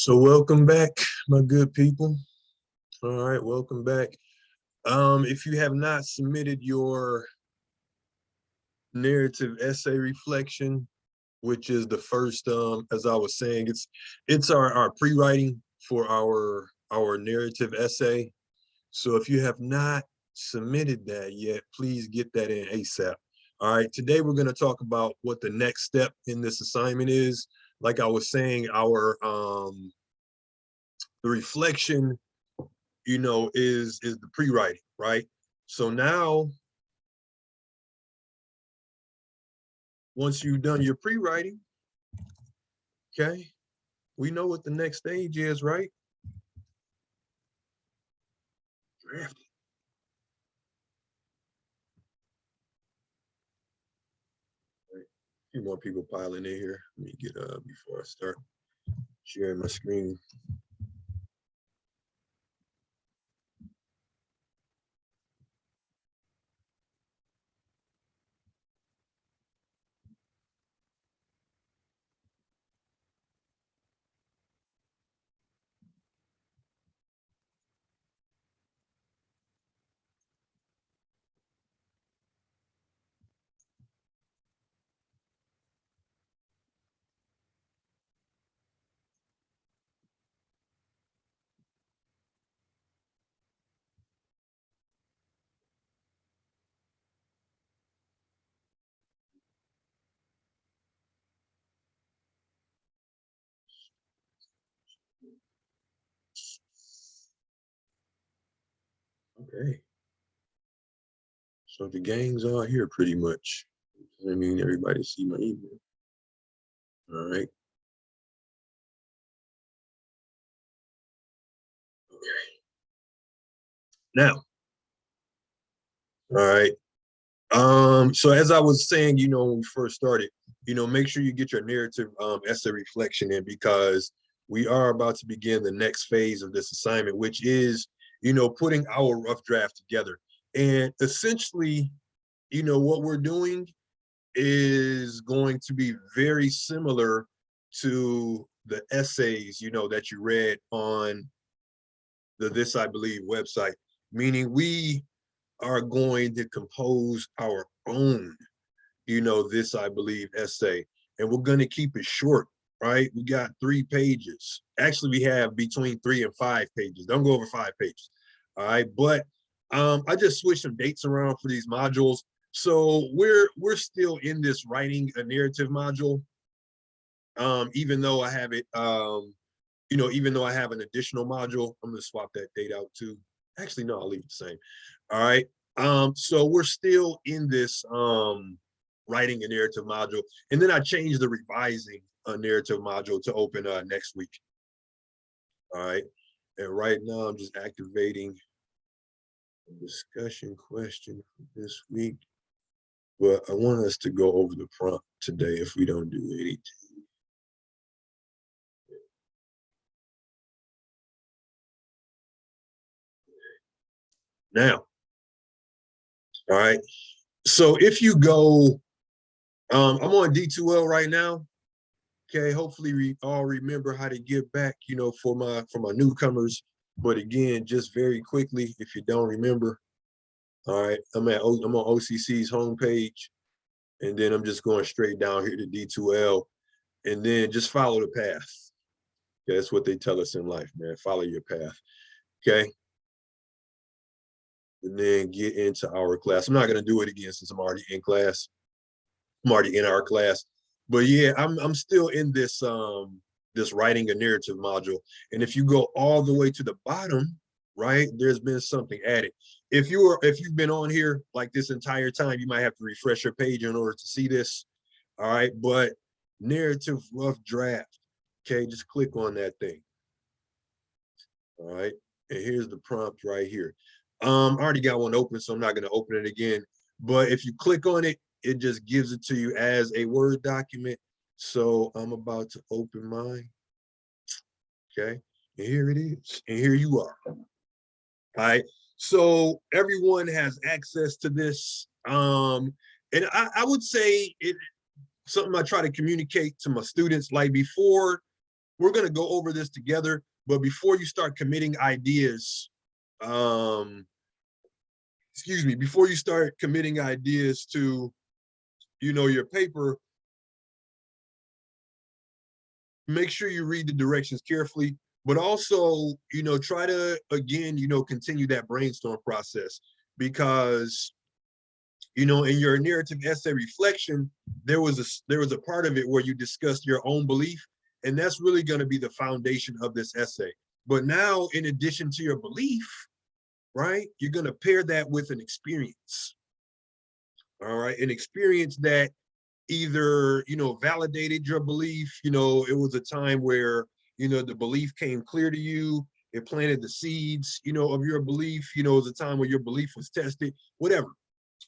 So welcome back, my good people. All right, welcome back. If you have not submitted your narrative essay reflection, which is the first, as I was saying, it's our pre-writing for our narrative essay. So if you have not submitted that yet, please get that in ASAP. All right, today we're going to talk about what the next step in this assignment is. Like I was saying, our the reflection, is the pre-writing, right? So now, once you've done your pre-writing, okay, we know what the next stage is, right? Drafting. Right. A few more people piling in here. Let me get before I start sharing my screen. Okay. So the gang's all here pretty much. I mean, everybody see my email. All right. Okay. Now, all right. So as I was saying, when we first started, make sure you get your narrative essay reflection in, because we are about to begin the next phase of this assignment, which is, putting our rough draft together. And essentially, what we're doing is going to be very similar to the essays, that you read on the This I Believe website, meaning we are going to compose our own, This I Believe essay. And we're going to keep it short, right? We got 3 pages. Actually, we have between 3 and 5 pages. Don't go over 5 pages. All right. But I just switched some dates around for these modules. So we're still in this writing a narrative module. Even though I have it, even though I have an additional module, I'm gonna swap that date out too. Actually, no, I'll leave it the same. All right. So we're still in this writing a narrative module, and then I changed the revising a narrative module to open next week. All right. And right now I'm just activating a discussion question for this week. But I want us to go over the prompt today if we don't do anything. Now, all right. So if you go, I'm on D2L right now. Okay, hopefully we all remember how to get back, for my newcomers. But again, just very quickly, if you don't remember, all right, I'm on OCC's homepage, and then I'm just going straight down here to D2L, and then just follow the path. Okay, that's what they tell us in life, man. Follow your path. Okay. And then get into our class. I'm not gonna do it again since I'm already in class. I'm already in our class. But yeah, I'm still in this this writing a narrative module. And if you go all the way to the bottom, right, there's been something added. If you've been on here like this entire time, you might have to refresh your page in order to see this. All right, but narrative rough draft. Okay, just click on that thing. All right, and here's the prompt right here. I already got one open, so I'm not going to open it again. But if you click on it, it just gives it to you as a Word document. So I'm about to open mine. Okay, and here it is, and here you are. All right, so everyone has access to this. And I would say it something I try to communicate to my students. Like before we're going to go over this together, but before you start committing ideas, before you start committing ideas to, your paper, make sure you read the directions carefully, but also, try to, again, continue that brainstorm process, because, in your narrative essay reflection, there was a part of it where you discussed your own belief, and that's really going to be the foundation of this essay. But now, in addition to your belief, right, you're going to pair that with an experience. All right, an experience that either, validated your belief, it was a time where, the belief came clear to you, it planted the seeds, of your belief, it was a time where your belief was tested, whatever.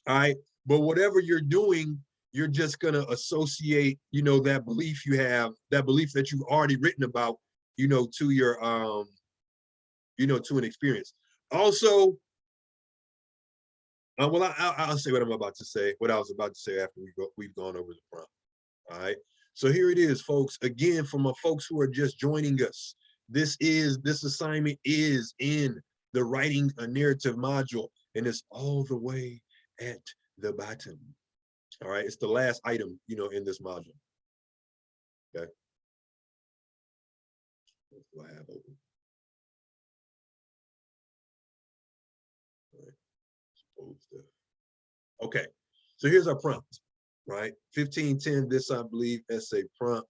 All right, but whatever you're doing, you're just going to associate, that belief you have, that belief that you've already written about, to your, to an experience. Also, well, I'll say what I'm about to say, what I was about to say after we've gone over the prompt. All right. So here it is, folks. Again, for my folks who are just joining us, this assignment is in the writing a narrative module, and it's all the way at the bottom. All right. It's the last item, in this module. Okay. What do I have open? All right. Okay. So here's our prompt, right? 1510, this, I believe, essay prompt.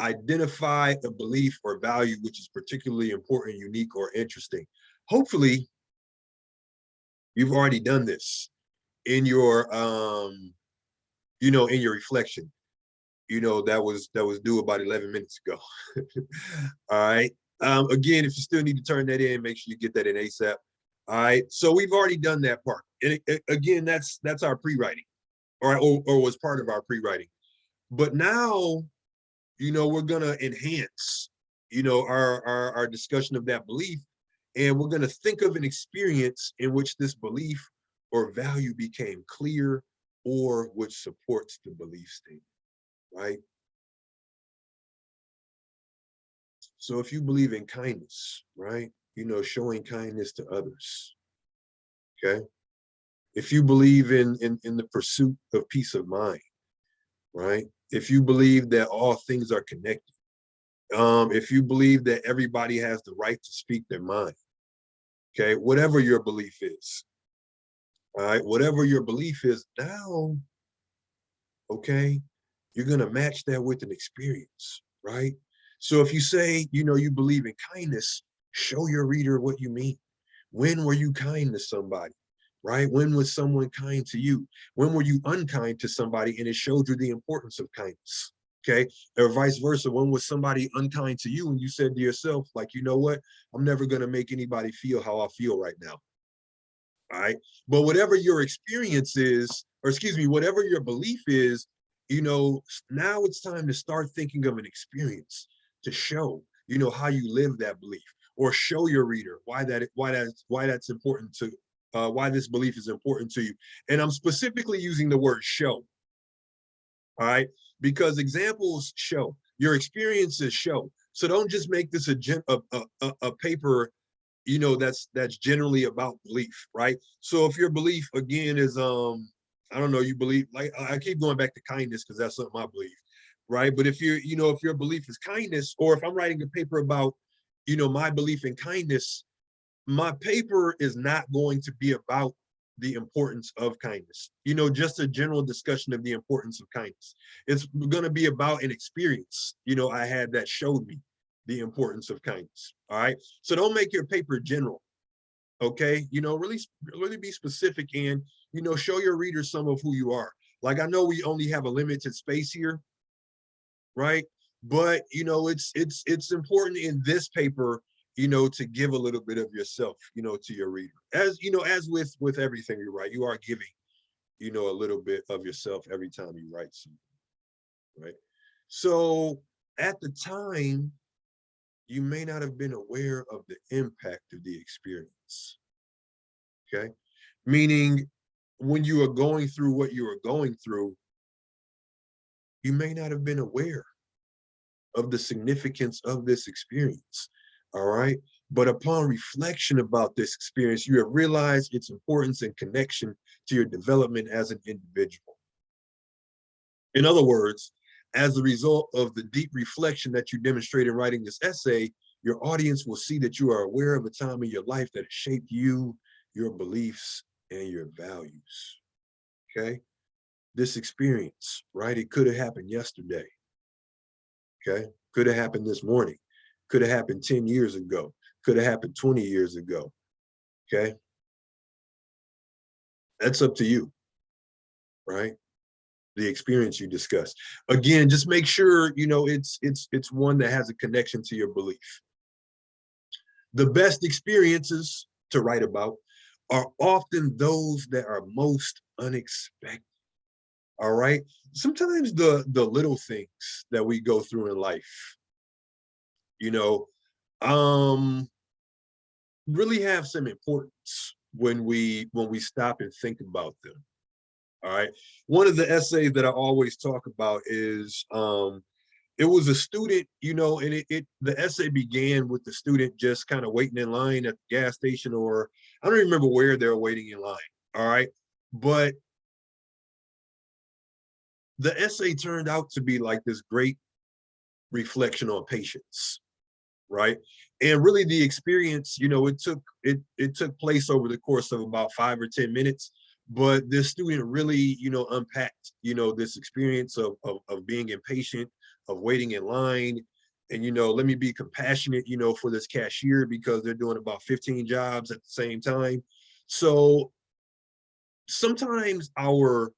Identify a belief or value which is particularly important, unique, or interesting. Hopefully, you've already done this in your, in your reflection. That was due about 11 minutes ago. All right. Again, if you still need to turn that in, make sure you get that in ASAP. All right. So we've already done that part. And again, that's our pre-writing, or was part of our pre-writing. But now, we're gonna enhance, our discussion of that belief, and we're gonna think of an experience in which this belief or value became clear, or which supports the belief statement, right? So if you believe in kindness, right, showing kindness to others, okay? If you believe in the pursuit of peace of mind, right? If you believe that all things are connected, if you believe that everybody has the right to speak their mind, okay, whatever your belief is, all right, whatever your belief is now, okay, you're gonna match that with an experience, right? So if you say, you believe in kindness, show your reader what you mean. When were you kind to somebody, right? When was someone kind to you? When were you unkind to somebody and it showed you the importance of kindness? Okay, or vice versa. When was somebody unkind to you and you said to yourself, like, you know what, I'm never going to make anybody feel how I feel right now. All right, but whatever your experience is, or excuse me, whatever your belief is, now it's time to start thinking of an experience to show, how you live that belief, or show your reader why that's important to, why this belief is important to you. And I'm specifically using the word show. All right, because examples show, your experiences show. So don't just make this a paper, that's generally about belief, right? So if your belief again is, I don't know, you believe, like, I keep going back to kindness because that's something I believe, right? But if if your belief is kindness, or if I'm writing a paper about, my belief in kindness, my paper is not going to be about the importance of kindness, just a general discussion of the importance of kindness. It's going to be about an experience, I had that showed me the importance of kindness. All right. So don't make your paper general. Okay. Really be specific, and, show your readers some of who you are. Like, I know we only have a limited space here, right? But, it's important in this paper, to give a little bit of yourself, to your reader. As, as with everything you write, you are giving, a little bit of yourself every time you write something, right? So at the time, you may not have been aware of the impact of the experience, okay? Meaning, when you are going through what you are going through, you may not have been aware of the significance of this experience. All right. But upon reflection about this experience, you have realized its importance and connection to your development as an individual. In other words, as a result of the deep reflection that you demonstrate in writing this essay, your audience will see that you are aware of a time in your life that has shaped you, your beliefs, and your values. Okay. This experience, right? It could have happened yesterday. Okay. Could have happened this morning. Could have happened 10 years ago. Could have happened 20 years ago. Okay. That's up to you, right? The experience you discuss. Again, just make sure, you know, it's one that has a connection to your belief. The best experiences to write about are often those that are most unexpected. All right. Sometimes the little things that we go through in life, you know, really have some importance when we stop and think about them. All right. One of the essays that I always talk about is it was a student, you know, and the essay began with the student just kind of waiting in line at the gas station, or I don't remember where they're waiting in line. All right. But the essay turned out to be like this great reflection on patience, right? And really the experience, you know, it took place over the course of about 5 or 10 minutes, but this student really, you know, unpacked, you know, this experience of being impatient, of waiting in line. And, you know, let me be compassionate, you know, for this cashier because they're doing about 15 jobs at the same time. So sometimes our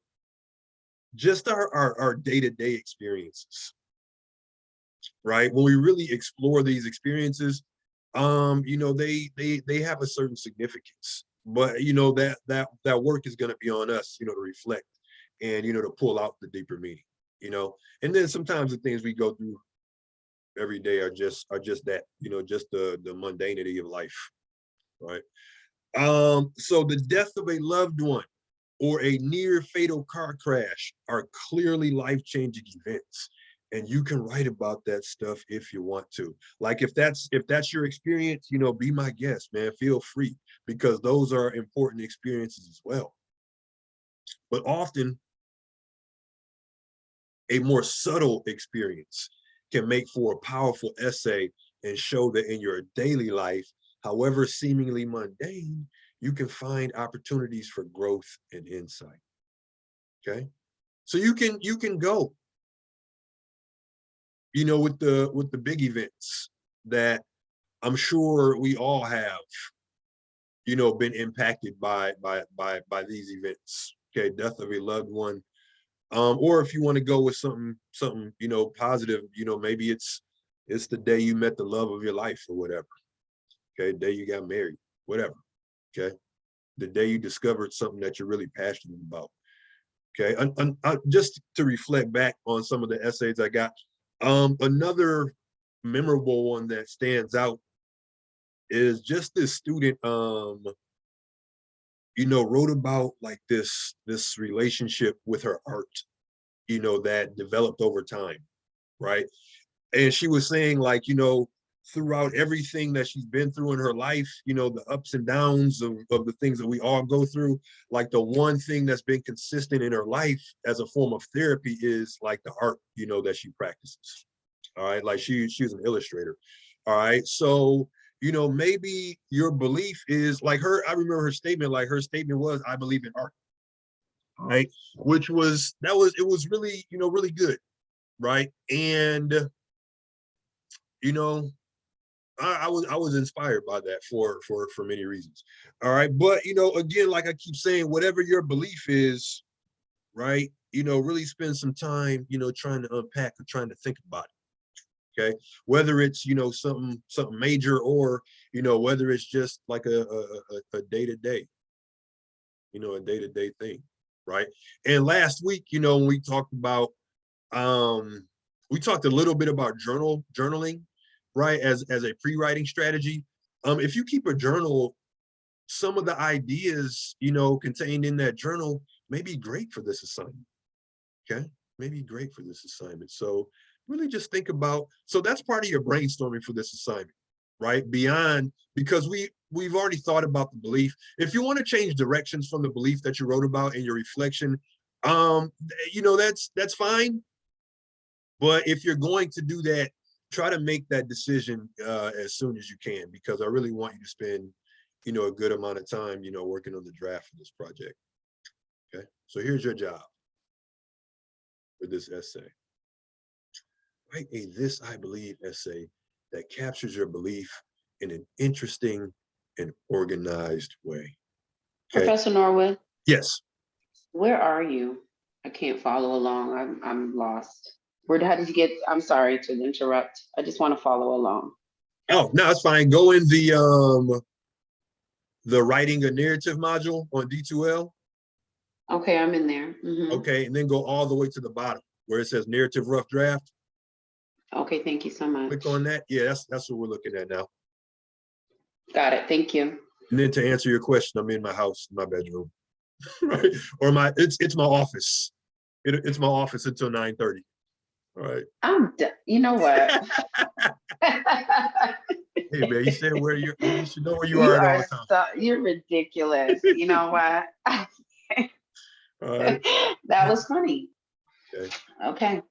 day-to-day experiences, right? When we really explore these experiences, you know, they have a certain significance. But you know, that work is going to be on us, you know, to reflect and you know to pull out the deeper meaning, you know. And then sometimes the things we go through every day are just that, you know, just the mundanity of life, right? So the death of a loved one or a near fatal car crash are clearly life-changing events. And you can write about that stuff if you want to. Like if that's your experience, you know, be my guest, man. Feel free, because those are important experiences as well. But often a more subtle experience can make for a powerful essay and show that in your daily life, however seemingly mundane, you can find opportunities for growth and insight. Okay. So you can go, you know, with the big events that I'm sure we all have, you know, been impacted by these events. Okay, death of a loved one. Or if you want to go with something, you know, positive, you know, maybe it's the day you met the love of your life or whatever. Okay, the day you got married, whatever. Okay. The day you discovered something that you're really passionate about. Okay. And just to reflect back on some of the essays I got, another memorable one that stands out is just this student, you know, wrote about like this relationship with her art, you know, that developed over time, right? And she was saying like, you know, throughout everything that she's been through in her life, you know, the ups and downs of the things that we all go through, like the one thing that's been consistent in her life as a form of therapy is like the art, you know, that she practices. All right. Like she's an illustrator. All right. So, you know, maybe your belief is like her. I remember her statement, like her statement was, I believe in art. All right. Which was, it was really, you know, really good. Right. And, you know, I was inspired by that for many reasons. All right. But, you know, again, like I keep saying, whatever your belief is, right, you know, really spend some time, you know, trying to unpack or trying to think about it. Okay, whether it's, you know, something major, or you know, whether it's just like a day-to-day, you know, a day-to-day thing, right? And last week, you know, when we talked about we talked a little bit about journaling, right, as a pre-writing strategy. If you keep a journal, some of the ideas, you know, contained in that journal may be great for this assignment. Okay, may be great for this assignment. So really just think about, so that's part of your brainstorming for this assignment, right? Beyond, because we've already thought about the belief. If you want to change directions from the belief that you wrote about in your reflection, that's fine. But if you're going to do that, try to make that decision as soon as you can, because I really want you to spend, a good amount of time, working on the draft for this project. Okay, so here's your job for this essay. Write a "this I believe" essay that captures your belief in an interesting and organized way. Okay. Professor Norwood, Yes. where are you? I can't follow along. I'm lost. How did you get? I'm sorry to interrupt. I just want to follow along. Oh, no, it's fine. Go in the writing a narrative module on D2L. Okay, I'm in there. Okay, and then go all the way to the bottom where it says narrative rough draft. Okay, thank you so much. Click on that. Yeah, that's what we're looking at now. Got it. Thank you. And then to answer your question, I'm in my house, my bedroom, right? Or it's my office. It's my office until 9:30. All right. You know what? Hey man, you said you should know where you are at all times. You're ridiculous. You know what? All right. That was funny. Okay. Okay.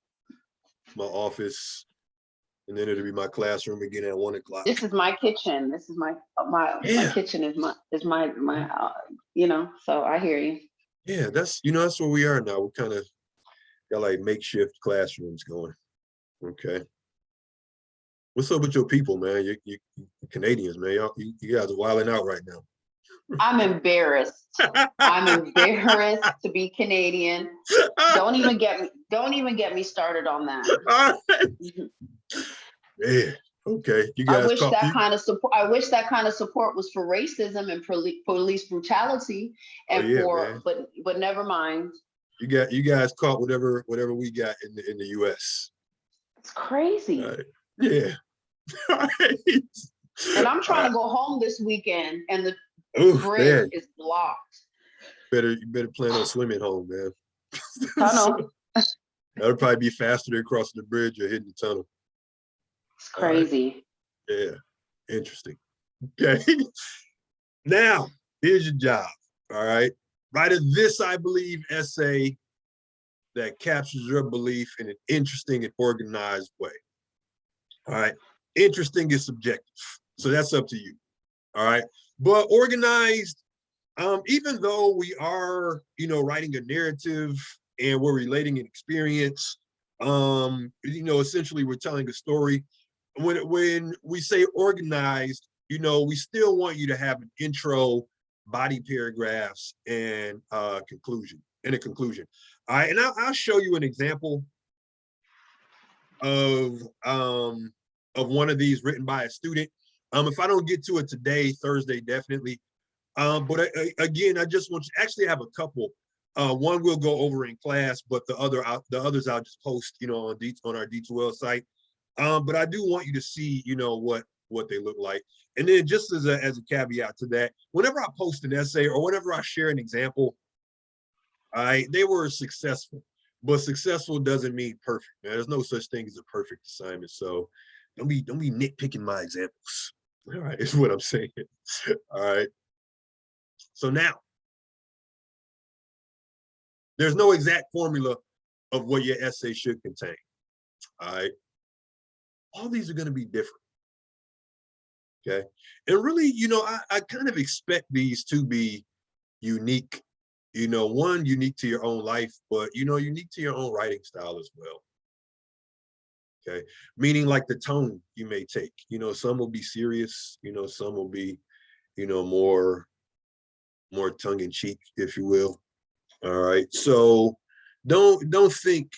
My office, and then it'll be my classroom again at 1 o'clock. This is my kitchen. This is my kitchen is my so I hear you. Yeah, that's where we are now. We kind of got like makeshift classrooms going. Okay. What's up with your people, man? You Canadians, man. You guys are wilding out right now. I'm embarrassed. I'm embarrassed to be Canadian. Don't even get me started on that. All right. Yeah. Okay. You guys. I wish that kind of support was for racism and police brutality, and man. but never mind. You guys caught whatever we got in the U.S. It's crazy. Right. Yeah. Right. And I'm trying to go home this weekend, and the bridge is blocked. You better plan on swimming home, man. Tunnel. That'll probably be faster than crossing the bridge or hitting the tunnel. It's crazy. Right. Yeah. Interesting. Okay. Now, here's your job. All right. Write a "this I believe" essay that captures your belief in an interesting and organized way. All right. Interesting is subjective, so that's up to you. All right. But organized, even though we are, writing a narrative and we're relating an experience, essentially we're telling a story. When we say organized, we still want you to have an intro, body paragraphs, and a conclusion. All right, and I'll show you an example of one of these written by a student. If I don't get to it today, Thursday, definitely. But again, I just want you actually have a couple. One we'll go over in class, but the others I'll just post, on our D2L site. But I do want you to see, what they look like. And then just as a caveat to that, whenever I post an essay or whenever I share an example, they were successful, but successful doesn't mean perfect, man. There's no such thing as a perfect assignment. So don't be nitpicking my examples. All right, is what I'm saying. All right. So now, there's no exact formula of what your essay should contain. All right. All these are going to be different. Okay. And really, I kind of expect these to be unique, one unique to your own life, but, unique to your own writing style as well. Okay. Meaning like the tone you may take, some will be serious, some will be, more tongue in cheek, if you will. All right. So don't think,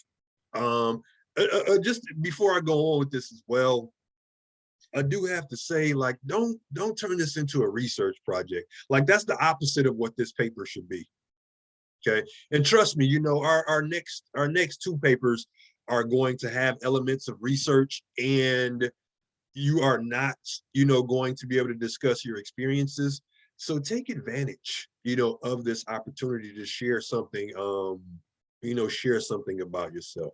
just before I go on with this as well, I do have to say, like, don't turn this into a research project. Like, that's the opposite of what this paper should be. Okay. And trust me, our next two papers are going to have elements of research, and you are not, going to be able to discuss your experiences. So take advantage, of this opportunity to share something, share something about yourself.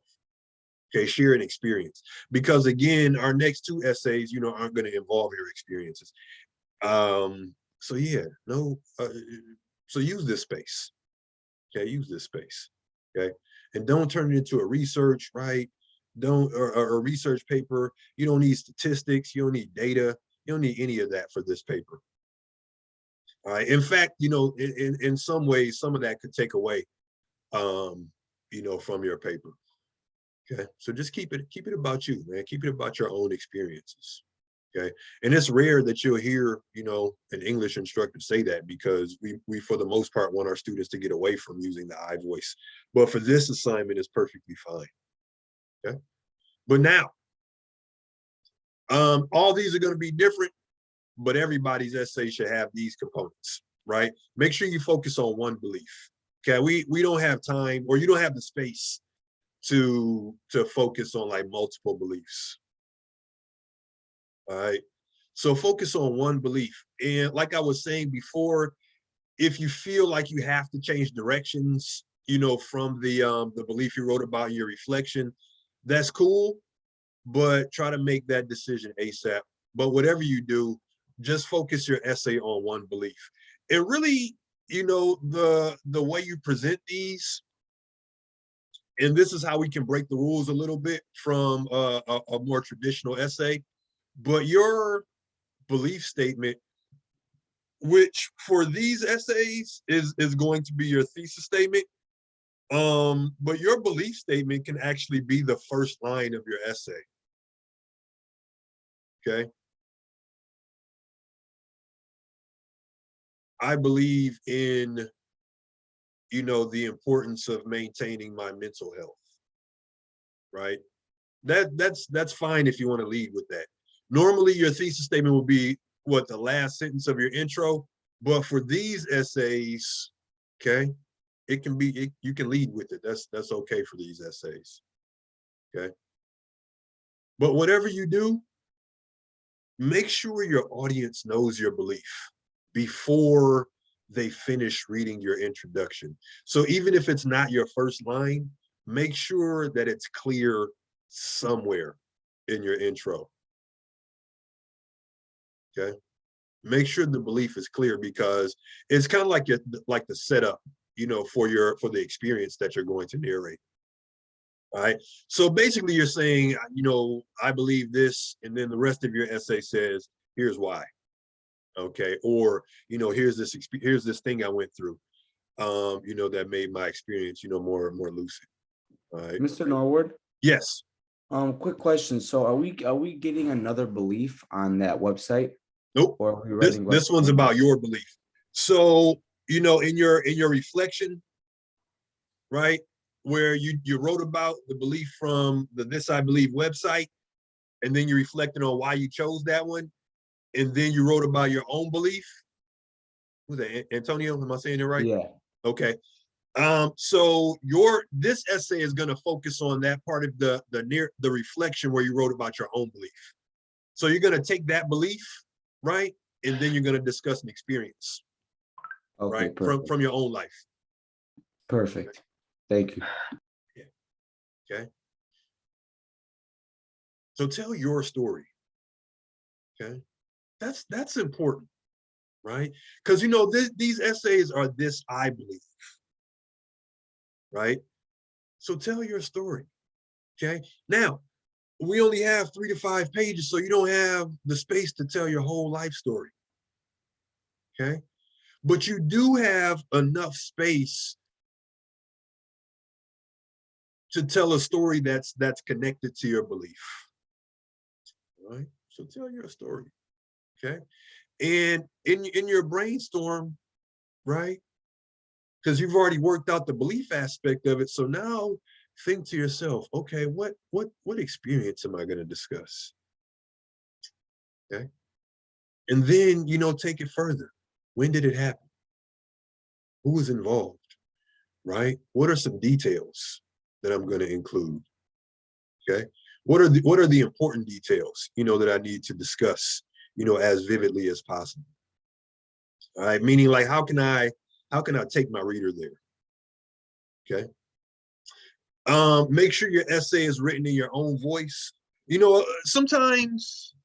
Okay, share an experience. Because again, our next two essays, aren't going to involve your experiences. So yeah, no, so use this space. Okay, use this space. Okay, and don't turn it into a research, right? Don't or a research paper. You don't need statistics. You don't need data. You don't need any of that for this paper. All right. In fact, in some ways, some of that could take away, from your paper. Okay, so just keep it about you, man. Keep it about your own experiences. Okay, and it's rare that you'll hear, an English instructor say that, because we for the most part want our students to get away from using the I voice. But for this assignment, it's perfectly fine. Okay, but now, all these are going to be different, but everybody's essay should have these components, right? Make sure you focus on one belief. Okay, we don't have time, or you don't have the space to focus on like multiple beliefs. All right, so focus on one belief. And like I was saying before, if you feel like you have to change directions, from the belief you wrote about in your reflection, that's cool, but try to make that decision ASAP. But whatever you do, just focus your essay on one belief. And really, the way you present these, and this is how we can break the rules a little bit from a more traditional essay, but your belief statement, which for these essays is going to be your thesis statement, but your belief statement can actually be the first line of your essay. Okay, I believe in, the importance of maintaining my mental health, right? That's fine if you want to lead with that. Normally your thesis statement will be what, the last sentence of your intro, but for these essays, okay, it can be, you can lead with it. That's okay for these essays. Okay, but whatever you do, make sure your audience knows your belief before they finish reading your introduction. So even if it's not your first line, make sure that it's clear somewhere in your intro. Okay, make sure the belief is clear, because it's kind of like the setup, for the experience that you're going to narrate. All right, so basically you're saying, I believe this, and then the rest of your essay says, here's why. Okay, or here's this thing I went through, that made my experience, more lucid. All right, Mr. Norwood, yes. quick question. So are we getting another belief on that website? Nope. Or are we This writing this one's about your belief. So, in your reflection, right, where you wrote about the belief from the This I Believe website, and then you reflected on why you chose that one, and then you wrote about your own belief. Who's that, Antonio? Am I saying it right? Yeah. Okay. So this essay is going to focus on that part of the reflection where you wrote about your own belief. So you're going to take that belief, right, and then you're going to discuss an experience, Okay, right, perfect. from your own life. Perfect. Thank you. Yeah. Okay. So tell your story. Okay. That's important, right? Because these essays are this I believe, right? So tell your story. Okay. Now, we only have 3 to 5 pages, so you don't have the space to tell your whole life story. Okay. But you do have enough space to tell a story that's connected to your belief. All right. So tell your story. Okay. And in your brainstorm, right? Because you've already worked out the belief aspect of it. So now think to yourself, okay, what experience am I going to discuss? Okay. And then, take it further. When did it happen? Who was involved? Right? What are some details that I'm going to include? Okay. What are the important details, that I need to discuss, as vividly as possible? All right. Meaning, like, how can I take my reader there? Okay. Make sure your essay is written in your own voice. You know, sometimes,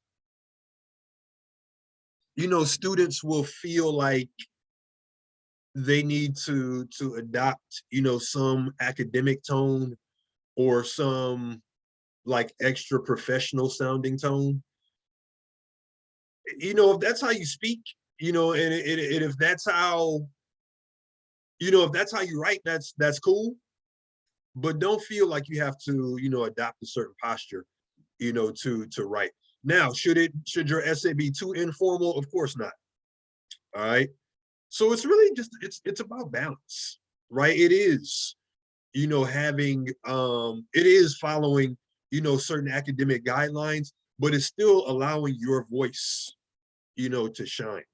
you know, students will feel like they need to adopt, you know, some academic tone or some like extra professional sounding tone. You know, if that's how you speak, you know, and if that's how, you know, if that's how you write, that's cool. But don't feel like you have to, you know, adopt a certain posture, you know, to write. Now, should your essay be too informal? Of course not. All right. So it's really just it's about balance, right? It is, you know, having it is following, you know, certain academic guidelines, but it's still allowing your voice, you know, to shine,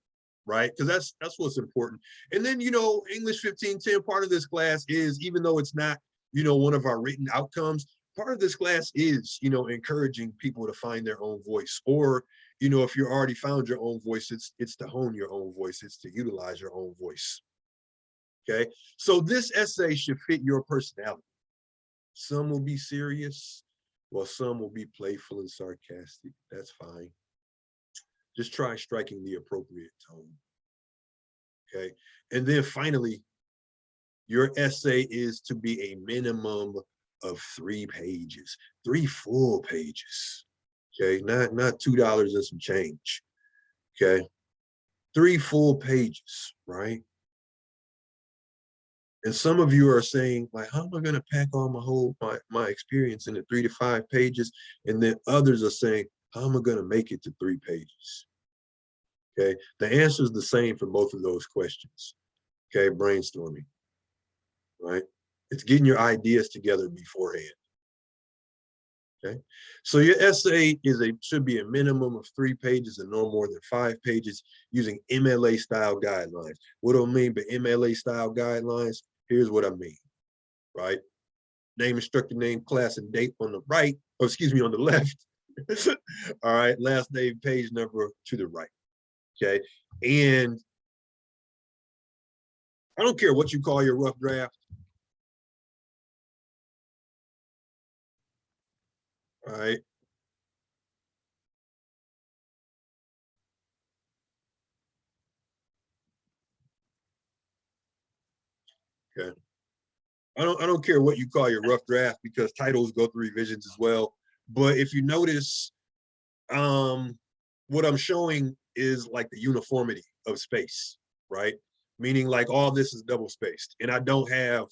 right? Because that's what's important. And then, you know, English 1510, part of this class is, even though it's not, you know, one of our written outcomes, part of this class is, you know, encouraging people to find their own voice. Or, you know, if you already found your own voice, it's to hone your own voice, it's to utilize your own voice. Okay, so this essay should fit your personality. Some will be serious, while some will be playful and sarcastic. That's fine. Just try striking the appropriate tone. Okay, and then finally, your essay is to be a minimum of 3 pages, 3 full pages. Okay, not $2 and some change. Okay, 3 full pages, right? And some of you are saying, like, how am I going to pack all my experience into 3 to 5 pages? And then others are saying, how am I going to make it to 3 pages? Okay, the answer is the same for both of those questions. Okay, brainstorming, right? It's getting your ideas together beforehand. Okay, so your essay should be a minimum of 3 pages and no more than 5 pages using MLA style guidelines. What do I mean by MLA style guidelines? Here's what I mean, right? Name, instructor name, class, and date on the right, or excuse me, on the left. All right, last name, page number to the right. Okay, and I don't care what you call your rough draft. All right. Okay. I don't care what you call your rough draft, because titles go through revisions as well. But if you notice, what I'm showing is like the uniformity of space, right? Meaning like all this is double spaced, and I don't have,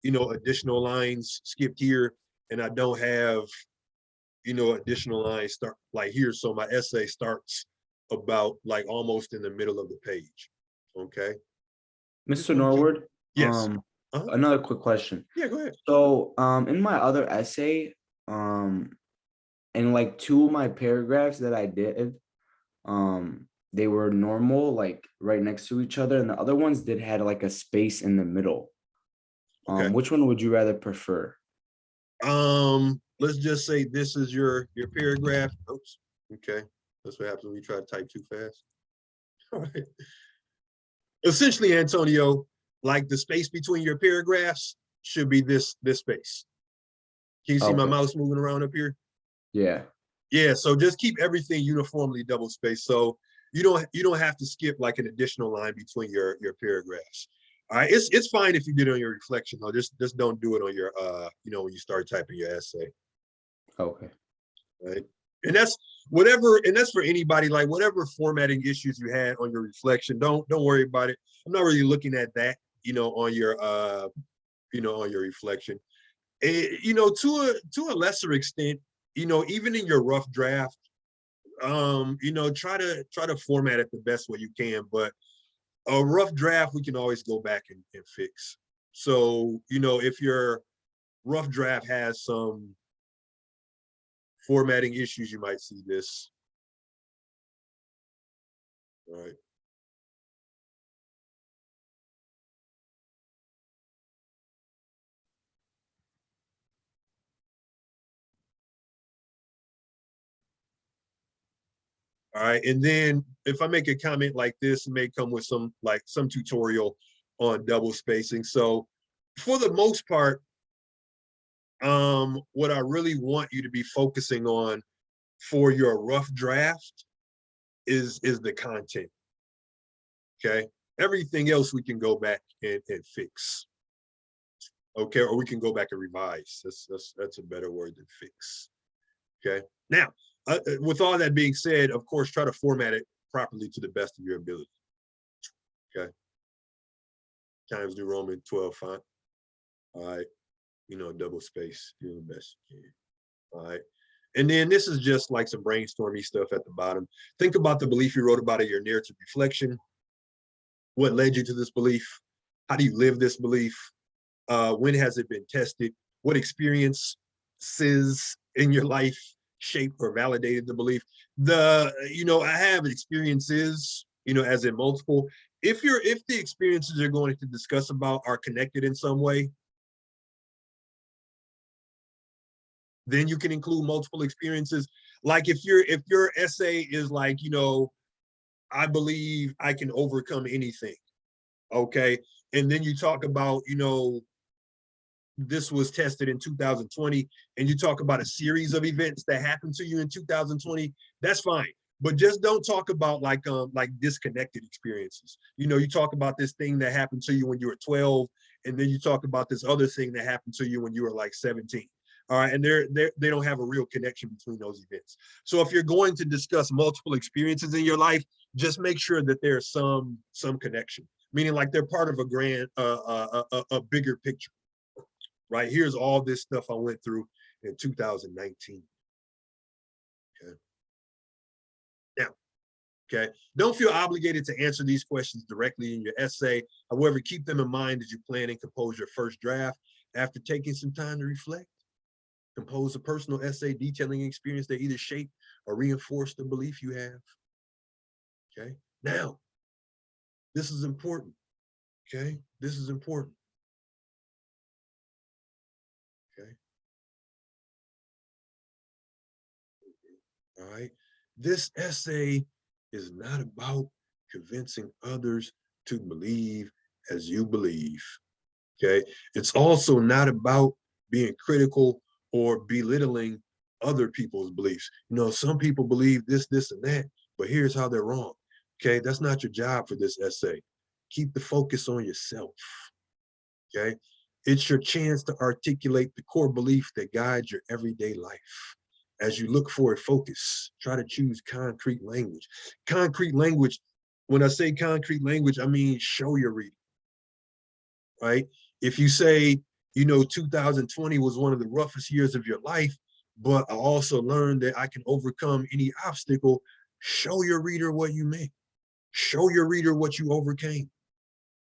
you know, additional lines skipped here, and I don't have, you know, additional lines start like here. So my essay starts about like almost in the middle of the page. Okay. Mr. Norwood, Yes. another quick question. Yeah, go ahead. So, in my other essay, in like 2 of my paragraphs that I did, they were normal, like right next to each other, and the other ones did had like a space in the middle. Okay. Which one would you rather prefer? Let's just say this is your paragraph. Oops. Okay. That's what happens when you try to type too fast. All right. Essentially, Antonio, like the space between your paragraphs should be this space. Can you see my mouse moving around up here? Yeah. Yeah, so just keep everything uniformly double spaced. So you don't have to skip like an additional line between your paragraphs. All right, it's fine if you did it on your reflection though. Just don't do it on your you know, when you start typing your essay. Okay. Right. And that's whatever, and that's for anybody, like whatever formatting issues you had on your reflection, don't worry about it. I'm not really looking at that, you know, on your you know, on your reflection. You know, to a lesser extent, you know, even in your rough draft, you know, try to format it the best way you can. But a rough draft, we can always go back and fix. So, you know, if your rough draft has some formatting issues, you might see this. All right. All right, and then if I make a comment like this, it may come with some tutorial on double spacing. So for the most part, what I really want you to be focusing on for your rough draft is the content. Okay. Everything else we can go back and fix. Okay, or we can go back and revise. That's a better word than fix. Okay. Now, with all that being said, of course, try to format it properly to the best of your ability. Okay. Times New Roman 12 font. All right. You know, double space, do the best you can. All right. And then this is just like some brainstormy stuff at the bottom. Think about the belief you wrote about in your narrative reflection. What led you to this belief? How do you live this belief? When has it been tested? What experiences in your life shaped or validated the belief? I have experiences, as in multiple. If the experiences you're going to discuss about are connected in some way, then you can include multiple experiences. Like if your essay is like, I believe I can overcome anything. Okay. And then you talk about, this was tested in 2020, and you talk about a series of events that happened to you in 2020, that's fine. But just don't talk about like disconnected experiences. You talk about this thing that happened to you when you were 12, and then you talk about this other thing that happened to you when you were like 17. All right, and they don't have a real connection between those events. So if you're going to discuss multiple experiences in your life, just make sure that there's some connection, meaning like they're part of a grand, a bigger picture. Right, here's all this stuff I went through in 2019. Okay. Now, okay, don't feel obligated to answer these questions directly in your essay. However, keep them in mind as you plan and compose your first draft. After taking some time to reflect, compose a personal essay detailing an experience that either shape or reinforce the belief you have. Okay, now, this is important. Okay, this is important. Okay. All right. This essay is not about convincing others to believe as you believe. Okay. It's also not about being critical or belittling other people's beliefs. Some people believe this, and that, but here's how they're wrong. Okay. That's not your job for this essay. Keep the focus on yourself. Okay. It's your chance to articulate the core belief that guides your everyday life. As you look for a focus, try to choose concrete language. Concrete language, when I say concrete language, I mean show your reading, right? If you say, 2020 was one of the roughest years of your life, but I also learned that I can overcome any obstacle, show your reader what you meant. Show your reader what you overcame,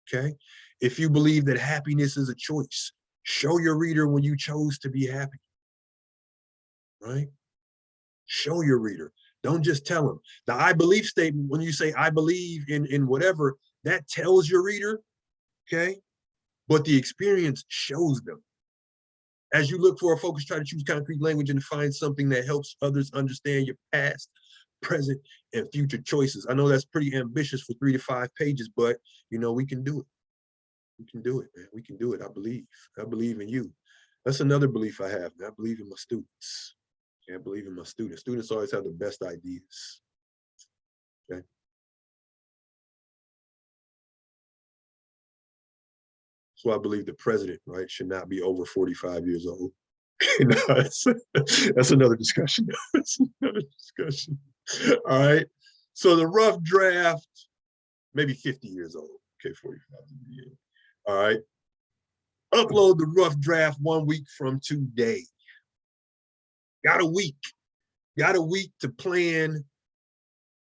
okay? If you believe that happiness is a choice, show your reader when you chose to be happy. Right? Show your reader. Don't just tell them. The I believe statement, when you say I believe in whatever, that tells your reader, okay? But the experience shows them. As you look for a focus, try to choose concrete language and find something that helps others understand your past, present, and future choices. I know that's pretty ambitious for 3 to 5 pages, but we can do it. We can do it, man. We can do it. I believe in you. That's another belief I have, man. I believe in my students. I believe in my students. Students always have the best ideas. Okay. So I believe the president, right, should not be over 45 years old. No, that's another discussion. That's another discussion. All right. So the rough draft, maybe 50 years old. Okay, 45 years. All right. Upload the rough draft 1 week from today. Got a week to plan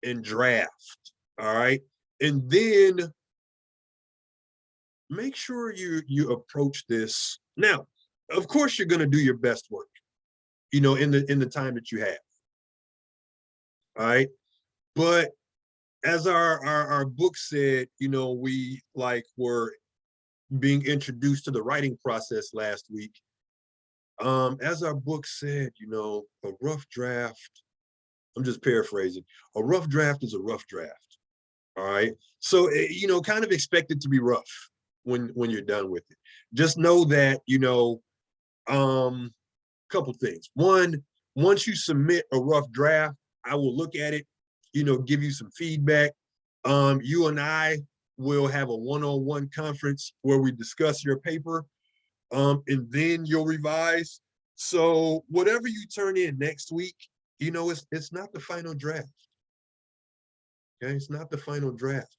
and draft. All right. And then make sure you approach this. Now, of course, you're going to do your best work, in the time that you have. All right. But as our book said, we were being introduced to the writing process last week. As our book said, a rough draft, I'm just paraphrasing, a rough draft is a rough draft. All right. So, kind of expect it to be rough when you're done with it. Just know that, Couple things. One, once you submit a rough draft, I will look at it, give you some feedback. You and I will have a one-on-one conference where we discuss your paper, and then you'll revise. So whatever you turn in next week, it's not the final draft. Okay, it's not the final draft.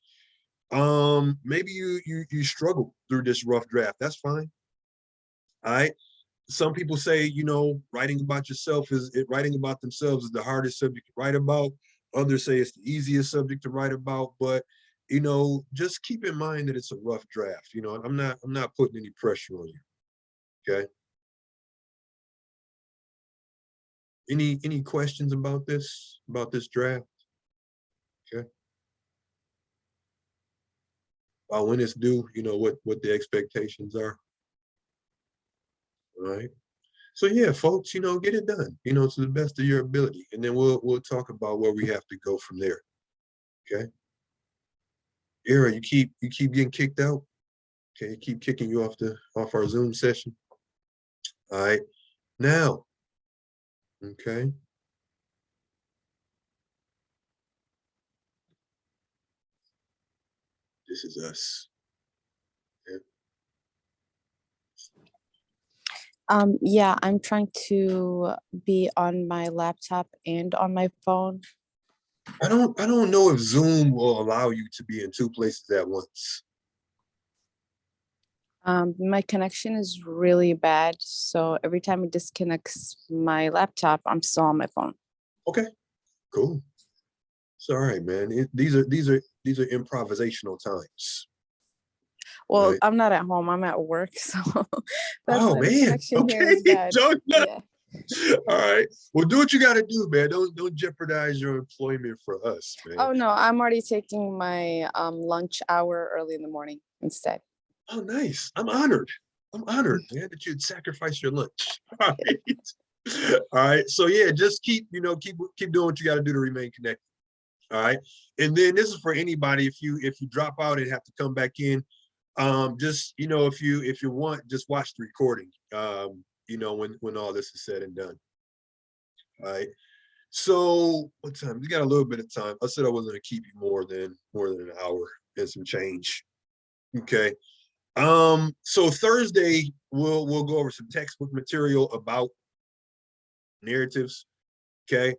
Maybe you struggle through this rough draft. That's fine. All right. Some people say, writing about themselves is the hardest subject to write about. Others say it's the easiest subject to write about, but just keep in mind that it's a rough draft. I'm not putting any pressure on you. Okay. Any questions about this draft? Okay. When it's due, what the expectations are. All right. So yeah, folks, get it done, to the best of your ability. And then we'll talk about where we have to go from there. Okay. Era, you keep getting kicked out. Okay, keep kicking you off our Zoom session. All right. Now, okay. This is us. Yeah, I'm trying to be on my laptop and on my phone. I don't know if Zoom will allow you to be in two places at once. My connection is really bad, so every time it disconnects my laptop, I'm still on my phone. Okay, cool. It's all right, man. These are improvisational times. Well, right? I'm not at home, I'm at work, so that's Oh why the man. connection here Okay. is bad. Yeah. All right. Well, do what you got to do, man. Don't jeopardize your employment for us, man. Oh no, I'm already taking my lunch hour early in the morning instead. Oh, nice. I'm honored, man, that you'd sacrifice your lunch. All right. All right. So yeah, just keep doing what you got to do to remain connected. All right. And then this is for anybody. If you drop out and have to come back in, just if you want, just watch the recording. When all this is said and done. All right. So what time? We got a little bit of time. I said I wasn't gonna keep you more than an hour and some change. Okay. So Thursday we'll go over some textbook material about narratives. Okay.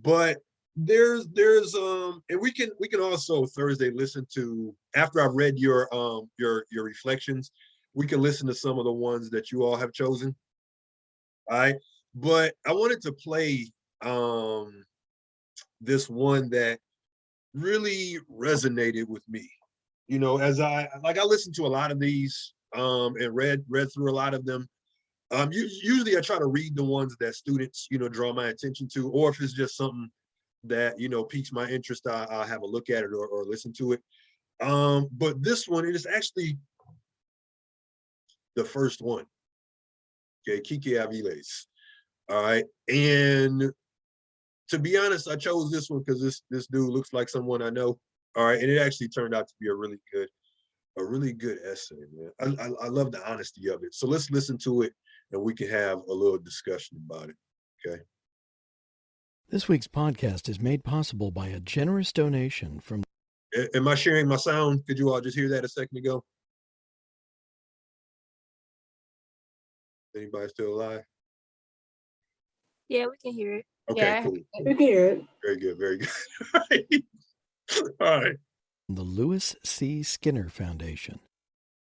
But there's and we can also Thursday listen to, after I've read your reflections, we can listen to some of the ones that you all have chosen. All right. But I wanted to play this one that really resonated with me. As I listened to a lot of these and read through a lot of them. Usually I try to read the ones that students, draw my attention to, or if it's just something that, piques my interest, I'll have a look at it or listen to it. But this one, it is actually the first one. Okay, Kike Aviles. All right. And to be honest, I chose this one because this dude looks like someone I know. All right. And it actually turned out to be a really good essay, man. I love the honesty of it. So let's listen to it and we can have a little discussion about it. Okay. This week's podcast is made possible by a generous donation from... Am I sharing my sound? Could you all just hear that a second ago? Anybody still alive? Yeah, we can hear it. Okay, Yeah, cool. You can hear it. Very good, very good. All right. the Lewis C. Skinner Foundation.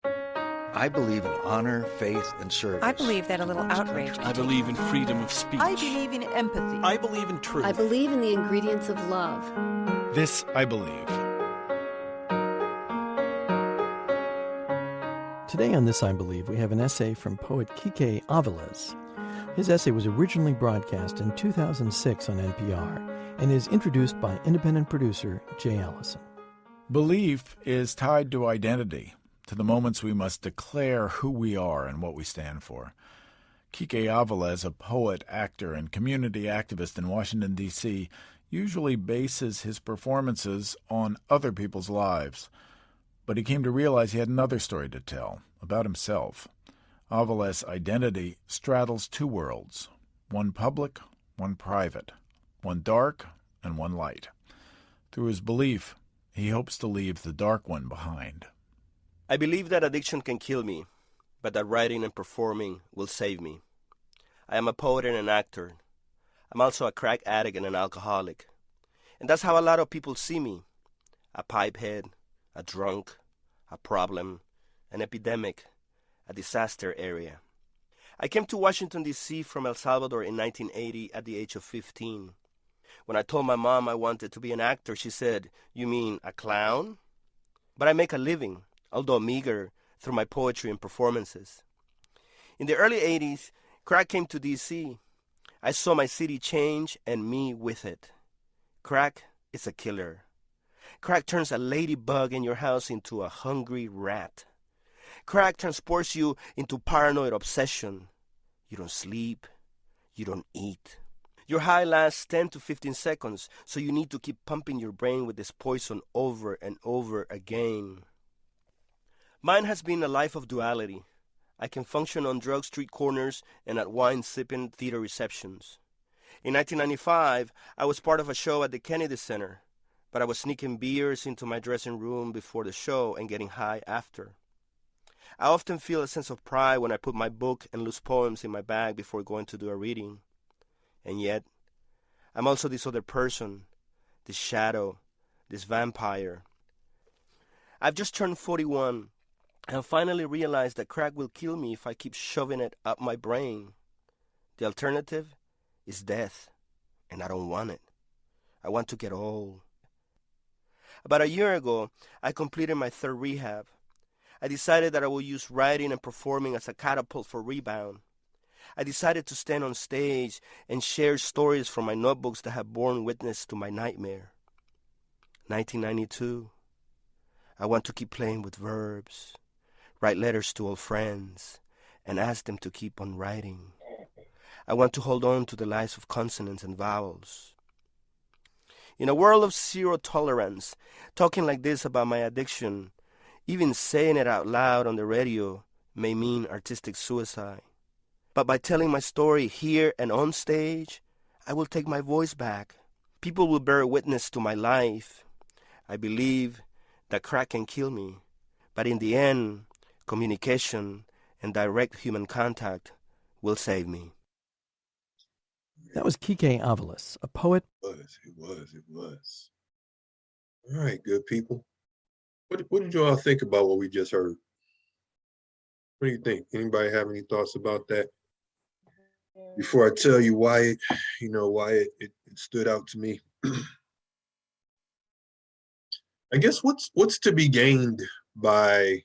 I believe in honor, faith, and service. I believe that a little outrage. I believe in freedom of speech. I believe in empathy. I believe in truth. I believe in the ingredients of love. This I believe. Today on This I Believe, we have an essay from poet Kike Aviles. His essay was originally broadcast in 2006 on NPR and is introduced by independent producer Jay Allison. Belief is tied to identity, to the moments we must declare who we are and what we stand for. Kike Aviles, a poet, actor, and community activist in Washington, D.C., usually bases his performances on other people's lives. But he came to realize he had another story to tell, about himself. Aviles' identity straddles two worlds, one public, one private, one dark and one light. Through his belief, he hopes to leave the dark one behind. I believe that addiction can kill me, but that writing and performing will save me. I am a poet and an actor. I'm also a crack addict and an alcoholic. And that's how a lot of people see me. A pipehead, a drunk, a problem, an epidemic, a disaster area. I came to Washington, D.C. from El Salvador in 1980 at the age of 15. When I told my mom I wanted to be an actor, she said, "You mean a clown?" But I make a living, although meager, through my poetry and performances. In the early 80s, crack came to D.C. I saw my city change and me with it. Crack is a killer. Crack turns a ladybug in your house into a hungry rat. Crack transports you into paranoid obsession. You don't sleep. You don't eat. Your high lasts 10 to 15 seconds, so you need to keep pumping your brain with this poison over and over again. Mine has been a life of duality. I can function on drug street corners and at wine-sipping theater receptions. In 1995, I was part of a show at the Kennedy Center, but I was sneaking beers into my dressing room before the show and getting high after. I often feel a sense of pride when I put my book and loose poems in my bag before going to do a reading. And yet, I'm also this other person, this shadow, this vampire. I've just turned 41 and finally realized that crack will kill me if I keep shoving it up my brain. The alternative is death, and I don't want it. I want to get old. About a year ago, I completed my third rehab. I decided that I will use writing and performing as a catapult for rebound. I decided to stand on stage and share stories from my notebooks that have borne witness to my nightmare. 1992. I want to keep playing with verbs, write letters to old friends, and ask them to keep on writing. I want to hold on to the lives of consonants and vowels. In a world of zero tolerance, talking like this about my addiction, even saying it out loud on the radio, may mean artistic suicide. But by telling my story here and on stage, I will take my voice back. People will bear witness to my life. I believe that crack can kill me, but in the end, communication and direct human contact will save me. That was Kike Avalos, a poet. It was. All right, good people. What did you all think about what we just heard? What do you think? Anybody have any thoughts about that? Before I tell you why it stood out to me. I guess what's to be gained by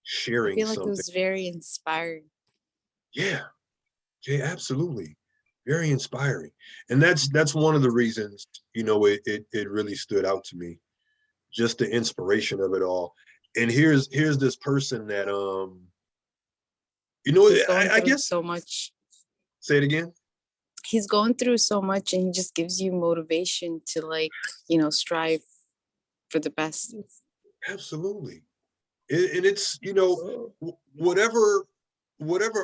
sharing I feel like something? it was very inspiring. Yeah, absolutely. Very inspiring. And that's one of the reasons, it really stood out to me. Just the inspiration of it all. And here's this person that I guess so much. Say it again. He's going through so much, and he just gives you motivation to strive for the best. Absolutely. And it's, whatever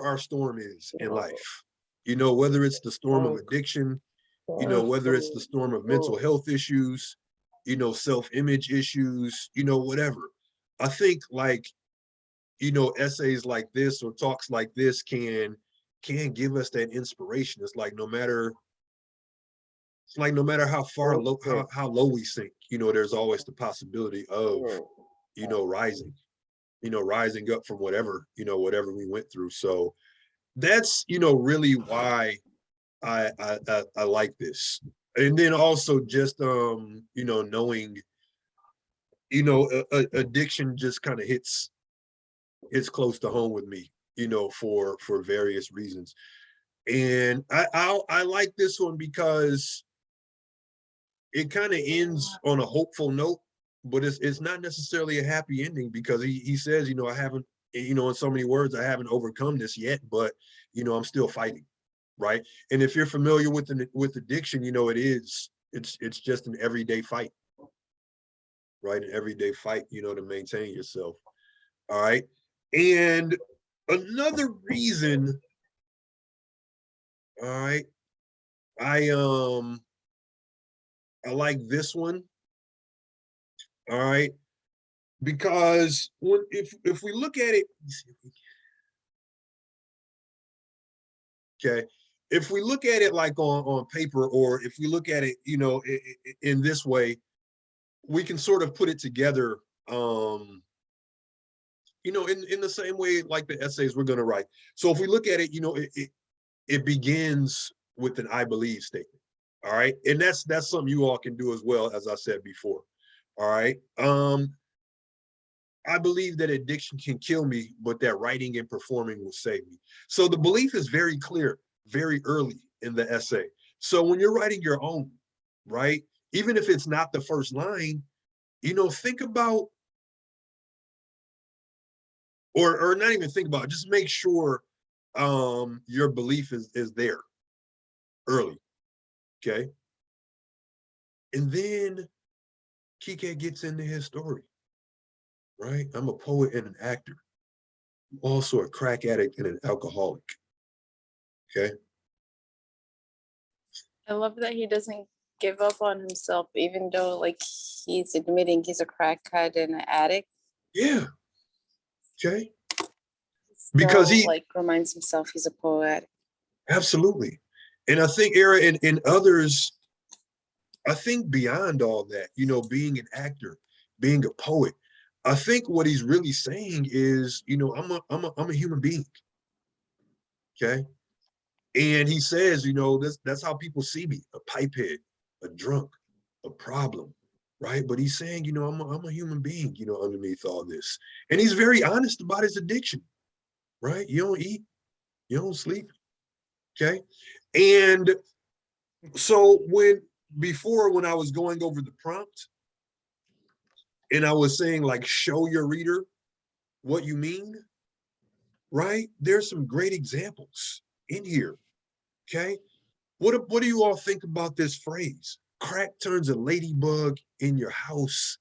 our storm is in life, whether it's the storm of addiction, whether it's the storm of mental health issues, self-image issues, whatever. I think essays like this or talks like this can give us that inspiration. It's like no matter how far low how low we sink, there's always the possibility of rising up from whatever we went through. So that's really why I like this. And then also just knowing addiction just kind of hits close to home with me, for various reasons. And I like this one because it kind of ends on a hopeful note, but it's not necessarily a happy ending, because he says, I haven't, in so many words, I haven't overcome this yet, but I'm still fighting, right? And if you're familiar with addiction, it's just an everyday fight, right? An everyday fight, to maintain yourself. All right. And another reason, all right, I like this one, all right, because when if we look at it, okay, if we look at it like on paper, or if we look at it, you know, in this way, we can sort of put it together, you know, in the same way like the essays we're going to write. So if we look at it, you know, it begins with an I believe statement. All right. And that's something you all can do as well, as I said before. All right. I believe that addiction can kill me, but that writing and performing will save me. So the belief is very clear, very early in the essay. So when you're writing your own, right, even if it's not the first line, you know, think about, or not even think about it, just make sure your belief is there early, okay? And then Kike gets into his story, right? I'm a poet and an actor. I'm also a crack addict and an alcoholic, okay? I love that he doesn't give up on himself, even though like he's admitting he's a crackhead and an addict. Yeah, okay? Still, Because he like reminds himself he's a poet. absolutely. And I think Era and others, I think beyond all that, you know, being an actor, being a poet, I think what he's really saying is, you know, I'm a human being. Okay. And he says, you know, that's how people see me, a pipehead, a drunk, a problem, right? But he's saying, you know, I'm a human being, you know, underneath all this. And he's very honest about his addiction, right? You don't eat, you don't sleep. Okay. And so when I was going over the prompt and I was saying like, show your reader what you mean, right? There's some great examples in here, okay? What do you all think about this phrase? Crack turns a ladybug in your house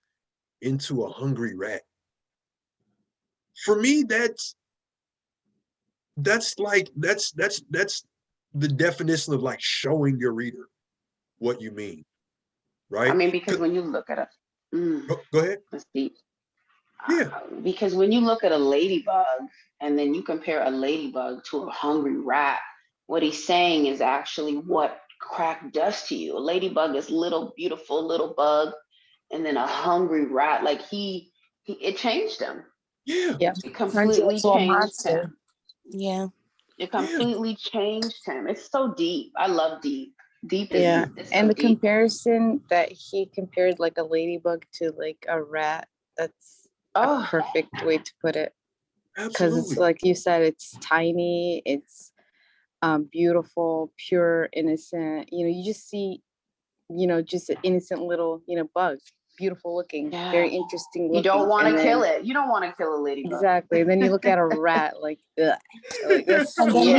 into a hungry rat. For me, that's the definition of like showing your reader what you mean, right? I mean, because when you look at Go ahead. let's see. Yeah. Because when you look at a ladybug and then you compare a ladybug to a hungry rat, what he's saying is actually what crack does to you. A ladybug is little, beautiful little bug, and then a hungry rat, like it changed him. Yeah. Yeah. It completely changed him. Yeah. It completely changed him. It's so deep. I love deep. Deep is Yeah. it's And so the deep. comparison that he compared like a ladybug to like a rat, that's a perfect way to put it. Because it's like you said, it's tiny, it's beautiful, pure, innocent. You know, you just see, you know, just an innocent little, you know, bug, beautiful looking, very interesting looking. You don't want to kill then- it. You don't want to kill a ladybug. Exactly. And then you look at a rat, like, ugh, like this. And then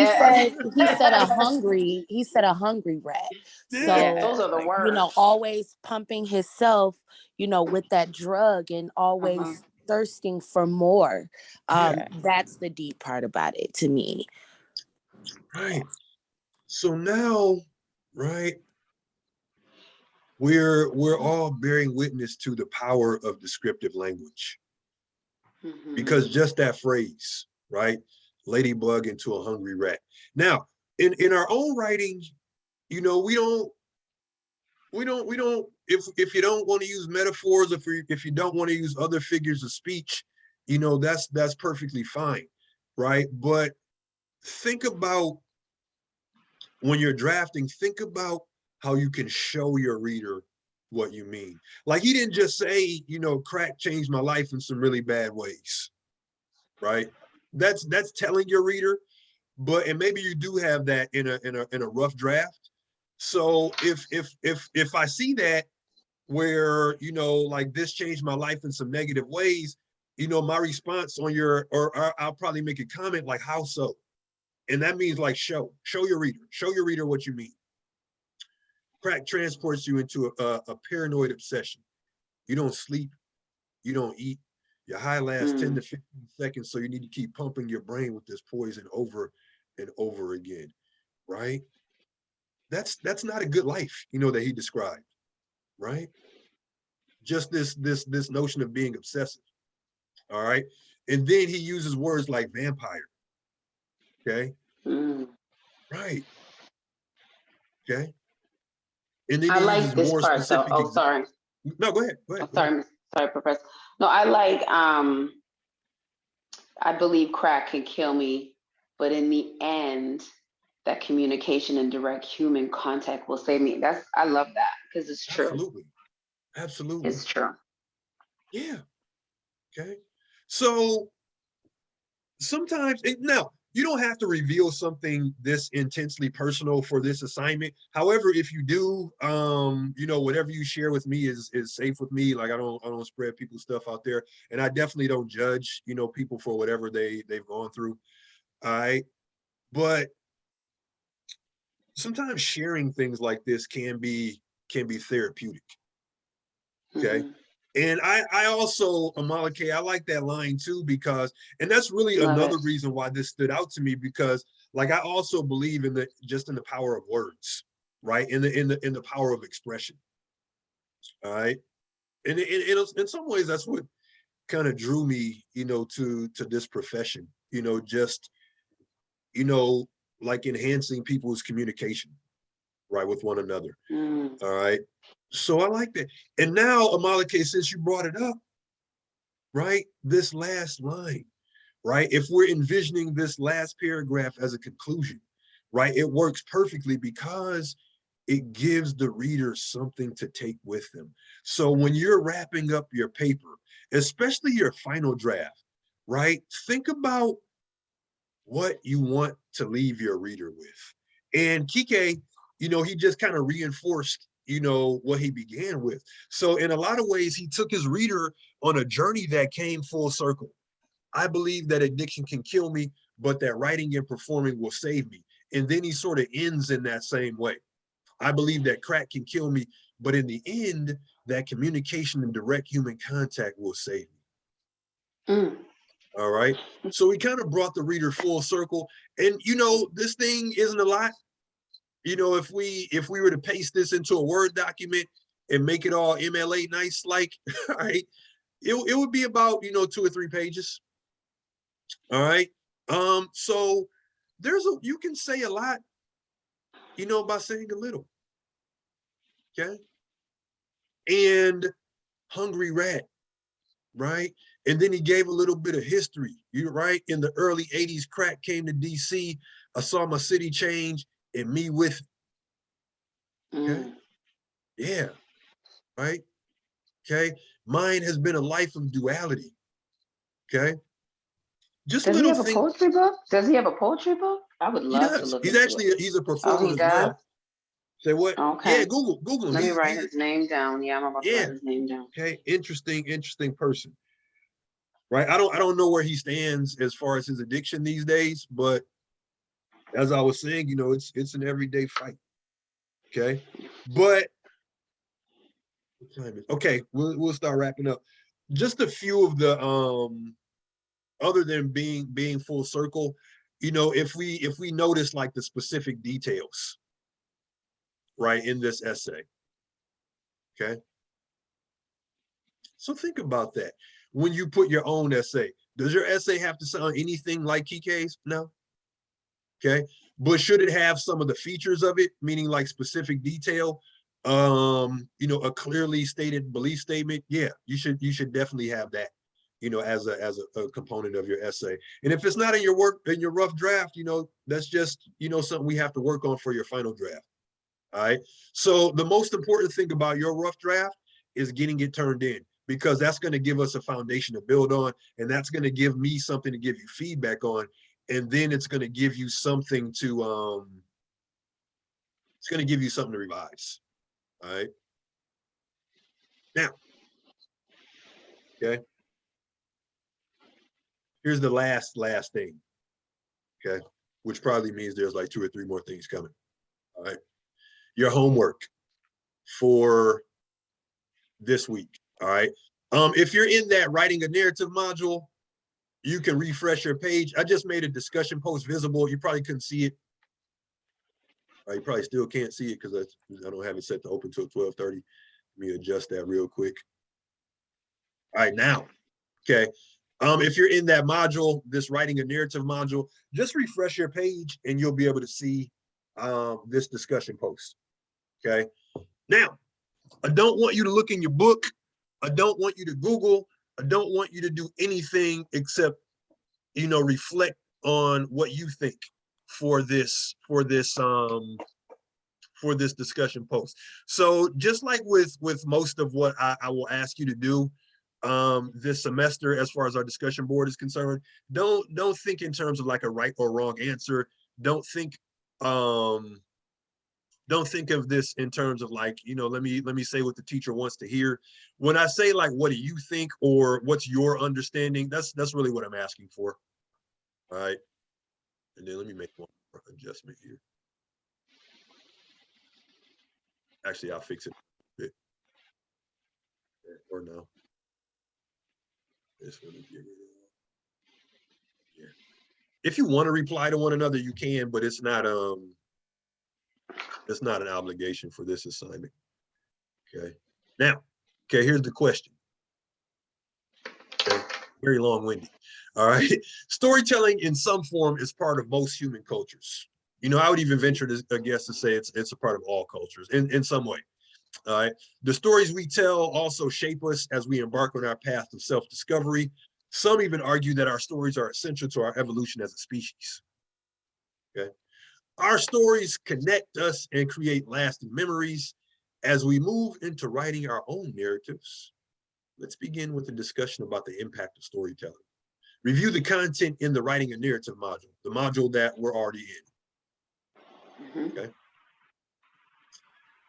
he said a hungry rat. So those are the words. you know, always pumping himself, you know, with that drug and always thirsting for more. That's the deep part about it to me. Right. So now, right, we're all bearing witness to the power of descriptive language. Because just that phrase, right? Ladybug into a hungry rat. Now, in our own writing, you know, we don't, if you don't want to use metaphors, if you don't want to use other figures of speech, you know, that's perfectly fine, right? But think about when you're drafting, think about how you can show your reader what you mean. Like he didn't just say, you know, crack changed my life in some really bad ways, right? That's telling your reader, and maybe you do have that in a rough draft. So if I see that where, you know, like this changed my life in some negative ways, you know, my response on or I'll probably make a comment like, how so? And that means like show your reader what you mean. Crack transports you into a paranoid obsession. You don't sleep, you don't eat, Your high lasts 10 to 15 seconds, so you need to keep pumping your brain with this poison over and over again, right? That's not a good life, you know, that he described, right? Just this notion of being obsessive, all right? And then he uses words like vampire, okay? Right, okay? And then I he like uses this more part though. specific. Oh, sorry. No, go ahead. Go ahead. Sorry, Professor. No, I like, I believe crack can kill me, but in the end, that communication and direct human contact will save me. I love that because it's true. Absolutely. Absolutely. It's true. Yeah. Okay. So sometimes, now, you don't have to reveal something this intensely personal for this assignment. However, if you do, you know, whatever you share with me is safe with me. Like I don't spread people's stuff out there, and I definitely don't judge, you know, people for whatever they've gone through. All right, but sometimes sharing things like this can be therapeutic. Okay. And I also, Amalake, I like that line too, because, and that's really another reason why this stood out to me, because like, I also believe in the power of words, right? In the power of expression. All right. And in some ways, that's what kind of drew me, you know, to this profession, you know, just, you know, like enhancing people's communication, right, with one another. All right. So I like that. And now, Amalake, since you brought it up, right, this last line, right, if we're envisioning this last paragraph as a conclusion, right, it works perfectly because it gives the reader something to take with them. So when you're wrapping up your paper, especially your final draft, right, think about what you want to leave your reader with. And Kike, you know, he just kind of reinforced, you know, what he began with. So in a lot of ways, he took his reader on a journey that came full circle. I believe that addiction can kill me, but that writing and performing will save me. And then he sort of ends in that same way. I believe that crack can kill me, but in the end, that communication and direct human contact will save me. All right. So we kind of brought the reader full circle. And, you know, this thing isn't a lot. You know, if we were to paste this into a Word document and make it all MLA nice, like, all right, it would be about, you know, 2 or 3 pages. All right. So you can say a lot, you know, by saying a little. Okay. And Hungry Rat, right? And then he gave a little bit of history. You're right. In the early 80s, crack came to DC. I saw my city change and me with it. Okay. Yeah. Right. Okay. Mine has been a life of duality. Okay. Just Does he have a poetry book? Does he have a poetry book? I would love to look into it. He's a performer as well. Say what? Okay. Yeah, Google him. Let me write his name down. Yeah, I'm about to write his name down. Okay, interesting person. Right. I don't know where he stands as far as his addiction these days, but as I was saying, you know, it's an everyday fight. Okay. But okay, we'll start wrapping up. Just a few of the other than being full circle, you know, if we notice like the specific details, right, in this essay. Okay. So think about that. When you put your own essay, does your essay have to sound anything like Kike's? No. Okay. But should it have some of the features of it, meaning like specific detail, you know, a clearly stated belief statement? Yeah, you should definitely have that, you know, as a component of your essay. And if it's not in your rough draft, you know, that's just, you know, something we have to work on for your final draft. All right. So the most important thing about your rough draft is getting it turned in, because that's going to give us a foundation to build on. And that's going to give me something to give you feedback on. And then it's going to give you something to, revise. All right. Now, okay. Here's the last thing. Okay. Which probably means there's like 2 or 3 more things coming. All right. Your homework for this week. All right. If you're in that writing a narrative module, you can refresh your page. I just made a discussion post visible. You probably couldn't see it. You probably still can't see it because I don't have it set to open till 12:30. Let me adjust that real quick. All right, now, okay. If you're in that module, this writing a narrative module, just refresh your page and you'll be able to see this discussion post, okay? Now, I don't want you to look in your book. I don't want you to Google. I don't want you to do anything except, reflect on what you think for this discussion post. So just like with most of what I will ask you to do this semester, as far as our discussion board is concerned, don't think in terms of like a right or wrong answer. Don't think of this in terms of like, let me say what the teacher wants to hear. When I say like, what do you think, or what's your understanding, that's really what I'm asking for. All right. And then let me make one more adjustment here. Actually, I'll fix it a bit. Or no. This one is get rid of. Yeah. If you want to reply to one another, you can, but it's not an obligation for this assignment. Okay. Now, here's the question. Okay. Very long-winded. All right. Storytelling in some form is part of most human cultures. I would even venture to guess to say it's a part of all cultures in some way. All right. The stories we tell also shape us as we embark on our path of self-discovery. Some even argue that our stories are essential to our evolution as a species. Okay. Our stories connect us and create lasting memories. As we move into writing our own narratives, let's begin with a discussion about the impact of storytelling. Review the content in the writing a narrative module, the module that we're already in. Okay.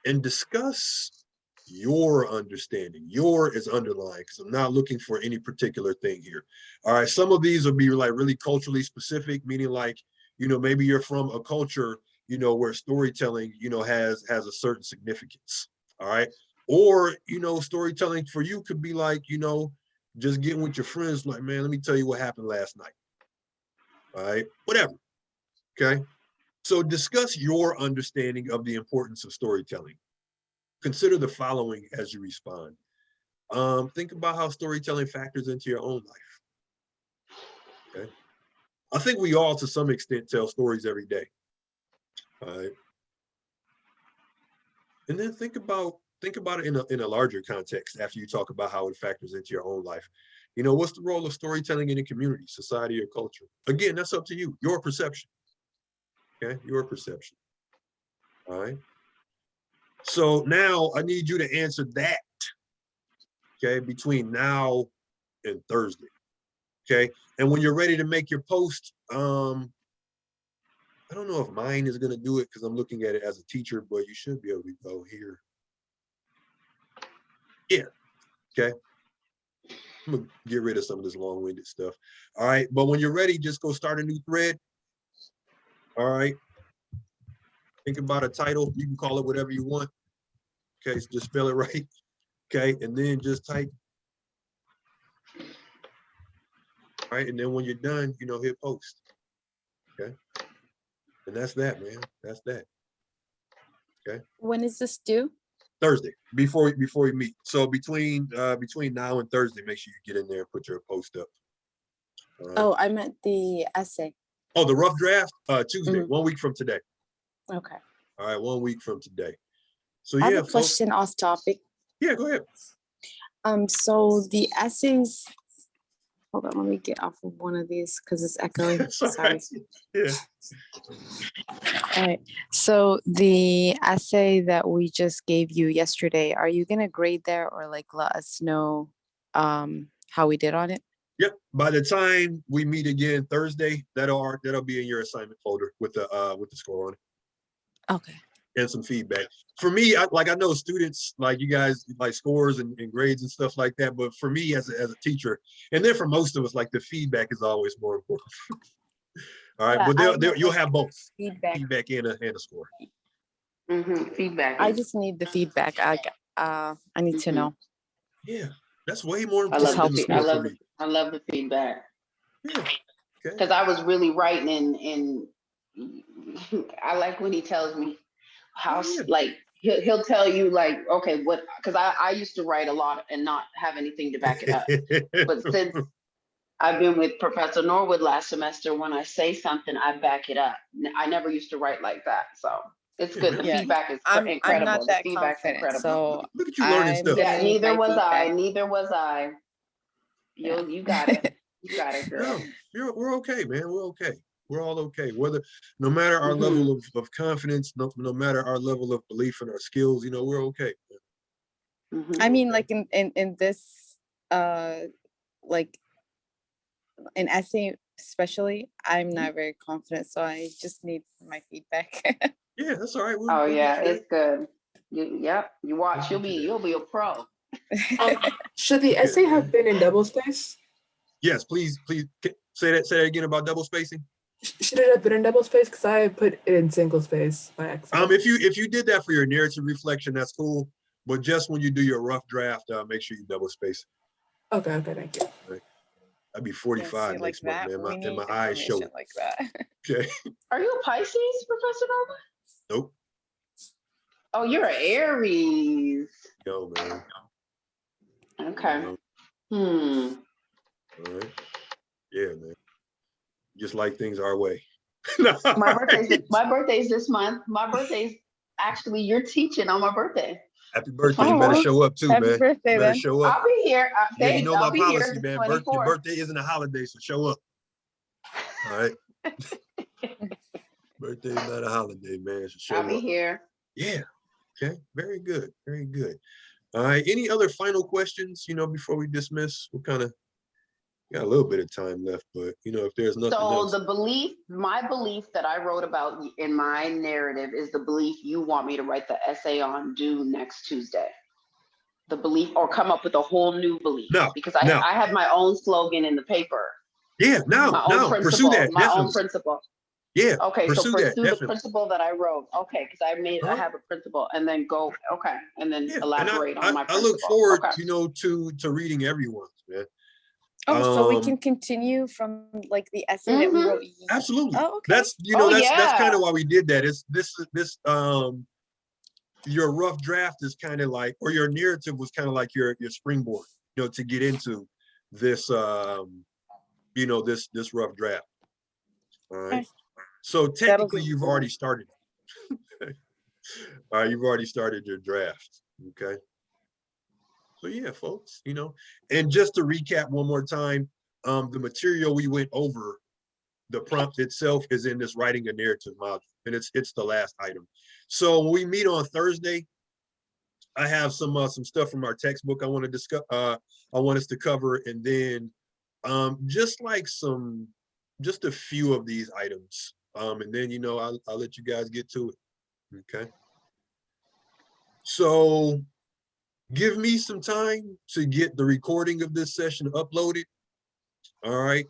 And discuss your understanding. Your is underlined because I'm not looking for any particular thing here. All right. Some of these will be like really culturally specific, meaning like, maybe you're from a culture, where storytelling, has a certain significance. All right. Or, storytelling for you could be like, just getting with your friends, like, man, let me tell you what happened last night. All right. Whatever. Okay. So discuss your understanding of the importance of storytelling. Consider the following as you respond. Think about how storytelling factors into your own life. Okay. I think we all, to some extent, tell stories every day. All right. And then think about it in a larger context after you talk about how it factors into your own life. What's the role of storytelling in a community, society, or culture? Again, that's up to you, your perception. Okay, your perception. All right. So now I need you to answer that, okay, between now and Thursday. Okay. And when you're ready to make your post, I don't know if mine is going to do it because I'm looking at it as a teacher, but you should be able to go here. Yeah. Okay. I'm going to get rid of some of this long-winded stuff. All right. But when you're ready, just go start a new thread. All right. Think about a title. You can call it whatever you want. Okay. So just spell it right. Okay. And then just type. All right. And then when you're done, hit post. Okay. And that's that, man. That's that. Okay. When is this due? Thursday, before we meet. So between now and Thursday, make sure you get in there and put your post up. Right. Oh, I meant the essay. Oh, the rough draft, Tuesday, 1 week from today. Okay. All right, 1 week from today. So I yeah, have a question off topic. Yeah, go ahead. So the essays. Hold on, let me get off of one of these because it's echoing. Sorry. Yeah. All right. So the essay that we just gave you yesterday, are you gonna grade there or like let us know how we did on it? Yep. By the time we meet again Thursday, that'll be in your assignment folder with the score on it. Okay. And some feedback. For me, I know students like you guys like scores and grades and stuff like that, but for me as a teacher, and then for most of us, like the feedback is always more important. All right, yeah, but you'll have both feedback and a score. Feedback. I just need the feedback. I need to know. Yeah, That's way more I love important than the I score for love me. I love the feedback. Yeah. Okay. Because I was really writing in I like when he tells me how like he'll tell you like, okay, what, because I used to write a lot and not have anything to back it up. But since I've been with Professor Norwood last semester, when I say something, I back it up. I never used to write like that. So it's good. The feedback is incredible. I'm not that the feedback's confident, incredible. so Look at you learning stuff. Yeah, neither was I. Neither was I. You got it. You got it, girl. No, we're okay, man. We're okay. We're all okay. No matter our level of confidence, no matter our level of belief in our skills, you know, we're okay. I mean, like in this, like an essay especially, I'm not very confident, so I just need my feedback. Yeah, that's all right. It's good. Yep. You watch. You'll be a pro. Should the essay have been in double space? Yes, please say that again about double spacing. Should it have been in double space? Because I put it in single space by accident. If you did that for your narrative reflection, that's cool. But just when you do your rough draft, make sure you double space. Okay, thank you. Right. I'd be 45 next month, man. And my eyes show it. Like that. Okay. Are you a Pisces, Professor Nova? Nope. Oh, you're an Aries. No, man. Okay. All right. Yeah, man. Just like things our way. My birthday's this month. My birthday's actually, you're teaching on my birthday. Happy birthday. You better show up too, man. Birthday, you better show up. I'll be here. Yeah, you know I'll my policy, man. Your 24th. birthday isn't a holiday, so show up. All right. Birthday is not a holiday, man. So show up. I'll be here. Yeah. Okay. Very good. Very good. All right. Any other final questions, before we dismiss? We're kind of got a little bit of time left, but if there's nothing else. So my belief that I wrote about in my narrative is the belief you want me to write the essay on due next Tuesday. The belief, or come up with a whole new belief. Because I had my own slogan in the paper. Yeah, pursue that. My own principle. Yeah. Okay, pursue so pursue that, the principle that I wrote. Okay, because I have a principle, and then go. Okay, and then elaborate on my principle. I look forward, to reading everyone's, man. Oh, so we can continue from like the essay that we wrote. Absolutely. Oh, okay. That's that's kind of why we did that. It's this your rough draft is kind of like, or your narrative was kind of like your springboard, to get into this this rough draft. All right. So technically you've already started. All right, you've already started your draft. Okay. So yeah, folks, and just to recap one more time, the material we went over, the prompt itself is in this writing a narrative module, and it's the last item. So when we meet on Thursday, I have some stuff from our textbook I want to discuss. I want us to cover, and then just a few of these items, and then I'll let you guys get to it. Okay. So give me some time to get the recording of this session uploaded. All right.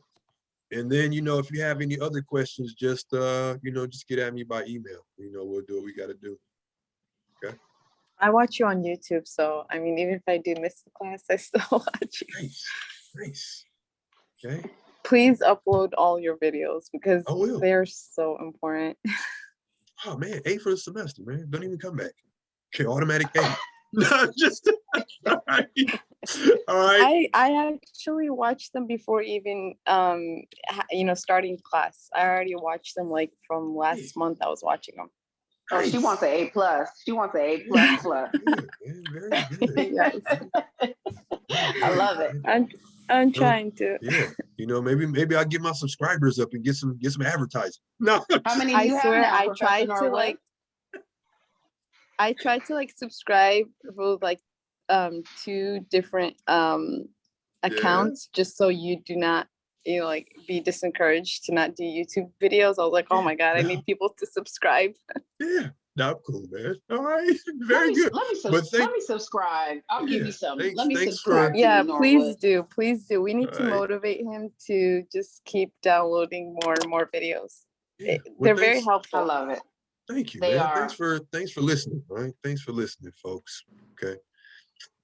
And then, if you have any other questions, just get at me by email. We'll do what we got to do. Okay. I watch you on YouTube. So, I mean, even if I do miss the class, I still watch you. Nice. Okay. Please upload all your videos because I will. They're so important. Oh, man. A for the semester, man. Don't even come back. Okay. Automatic A. No, just all right. All right. I actually watched them before even starting class. I already watched them like from last month. I was watching them. Oh, she wants an A+. She wants an A++. Very good. Yes. I love it. I'm trying to. Yeah. Maybe I'll get my subscribers up and get some advertising. No. How many do you have now, I tried to subscribe with like 2 different accounts just so you do not be disencouraged to not do YouTube videos. I was like, oh my God, I need people to subscribe. Yeah, not cool, man. All right, very good. Let me subscribe. I'll give you some. Let me subscribe. Yeah, please do. We need to motivate him to just keep downloading more and more videos. They're very helpful. I love it. Thank you, man. Thanks for listening. All right. Thanks for listening, folks. Okay.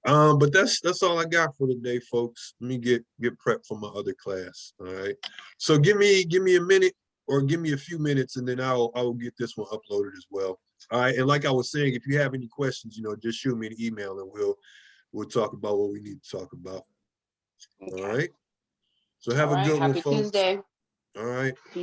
But that's all I got for today, folks. Let me get prepped for my other class. All right. So give me a minute or give me a few minutes, and then I will get this one uploaded as well. All right. And like I was saying, if you have any questions, just shoot me an email and we'll talk about what we need to talk about. Okay. All right. So have a good one, folks. Happy Tuesday. All right.